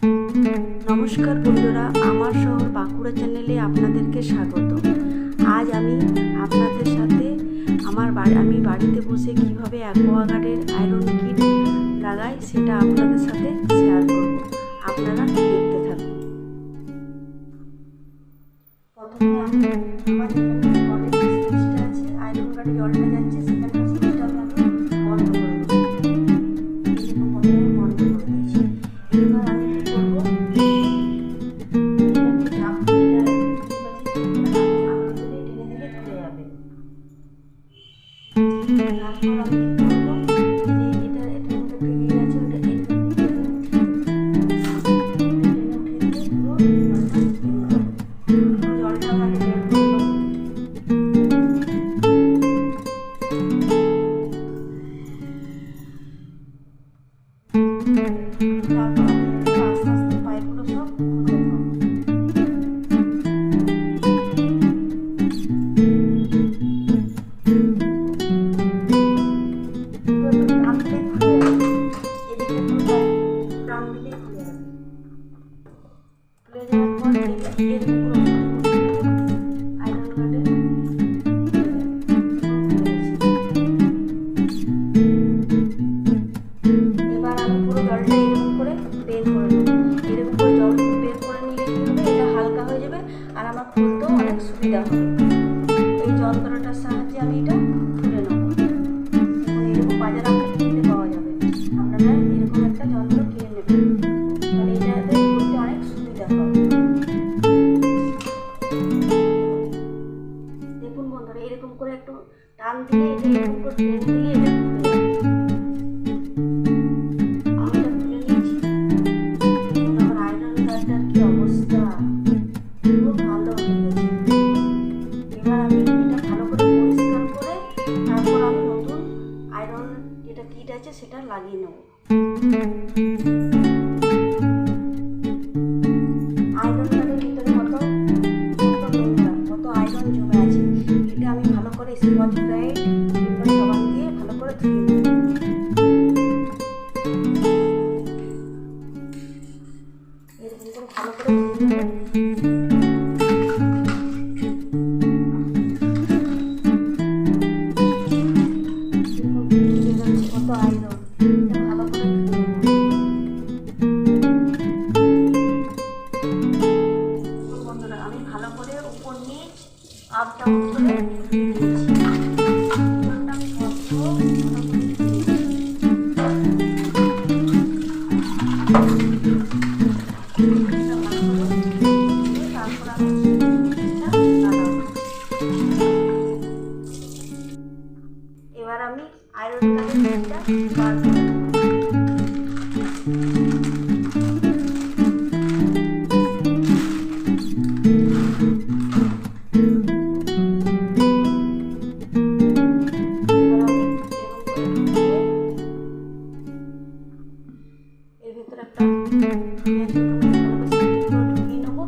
নমস্কার বন্ধুরা, আমার শহর বাঁকুড়া চ্যানেলে আপনাদেরকে স্বাগত। আজ আমি আপনাদের সাথে আমি বাড়িতে বসে কিভাবে অ্যাকোয়াগার্ডের আয়রন কিট লাগাই সেটা আপনাদের সাথে শেয়ার করব। আপনারা দেখতে থাকুন। প্রথমে আমি আমার যেখানে কলের সুইচটা আছে, আয়রন গার্ডে জলটা যাচ্ছে, সেখানকার সুইচটা আমি বন্ধ করে দেবো। প্রথমে বন্ধ করে দিয়েছি। এবার আমি কী করবো, আর আমার খুলতেও অনেক সুবিধা হবে। এই যন্ত্রটার সাহায্যে আমি এটা খুলে নেব। এরকম বাজারে আপনার কিনতে পাওয়া যাবে, আপনারা এরকম একটা যন্ত্র কিনে নেবেন, তাহলে এটাতে খুলতে অনেক সুবিধা হবে। দেখুন বন্ধুরা, এরকম করে একটু টান দিলে এটা এরকম করে টেনে দিলে এটা খুলে যাবে। আমি এটা খুলে নিয়েছি। আমার আয়রন গার্ডটার কি অবস্থা, খুব ভালো হয়ে গেছে। এবার আমি এটা ভালো করে পরিষ্কার করে তারপর আমি নতুন আয়রন যেটা কিট আছে সেটা লাগিয়ে নেব। আয়রন গার্ডের ভিতরে কত আয়রন জমে আছে, এটা আমি ভালো করে স্কচ ব্রাইট কিংবা সাবান দিয়ে ভালো করে ধুয়ে নেব। এরকম করে ভালো করে ধুয়ে নেব। আমি ভালো করে উপর নিচ আপ ডাউন করে দিয়েছি। এবার আমি আয়রন গার্ডের বার করে এর ভিতরে একটা ঢুকিয়ে নেবো।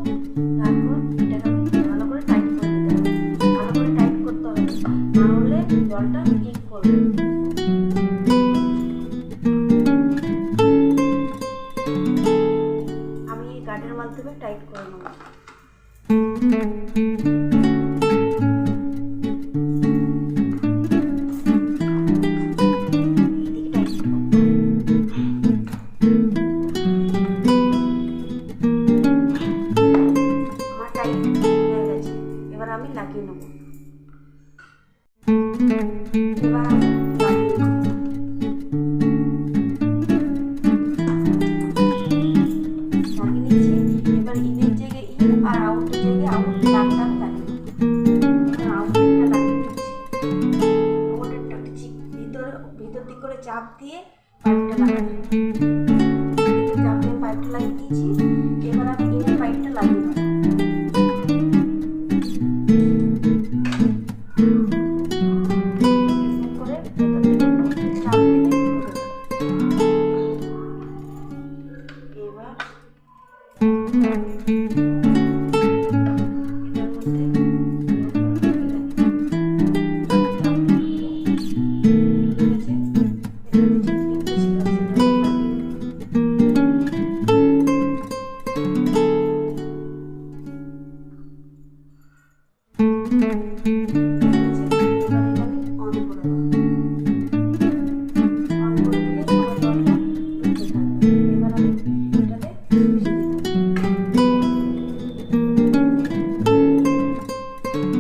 তারপর এটাকে আমি ভালো করে টাইট করে দিতে হবে। ভালো করে টাইট করতে হবে, না হলে জলটা লিক করবে। আমি এই গার্ডের মাধ্যমে টাইট করে নেবো। এবার আমি লাগিয়ে নেব। এবার ইনের জায়গায় ইন আর আউটের জায়গায় আউট লাগিয়ে আউটটা লাগিয়ে দিচ্ছি। আউটেরটা ভিতর দিক করে চাপ দিয়ে পাইপটা লাগানো, চাপ দিয়ে পাইপটা লাগিয়ে দিয়েছি। এবার আমি ইনের পাইপটা লাগিয়ে নেব।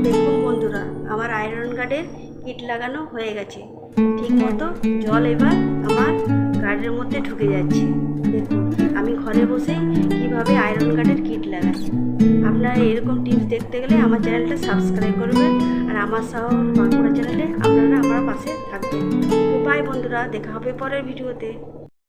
দেখুন বন্ধুরা, আমার আয়রন গার্ডের কিট লাগানো হয়ে গেছে। ঠিক মতো জল এবার আমার গার্ডের মধ্যে ঢুকে যাচ্ছে। দেখুন আমি ঘরে বসেই কিভাবে আয়রন গার্ডের কিট লাগাই। আপনারা এরকম টিপস দেখতে গেলে আমার চ্যানেলটা সাবস্ক্রাইব করবেন, আর আমার শহর বাঁকুড়া চ্যানেলে আপনারা আমার পাশে থাকবেন। তো বাই বন্ধুরা, দেখা হবে পরের ভিডিওতে।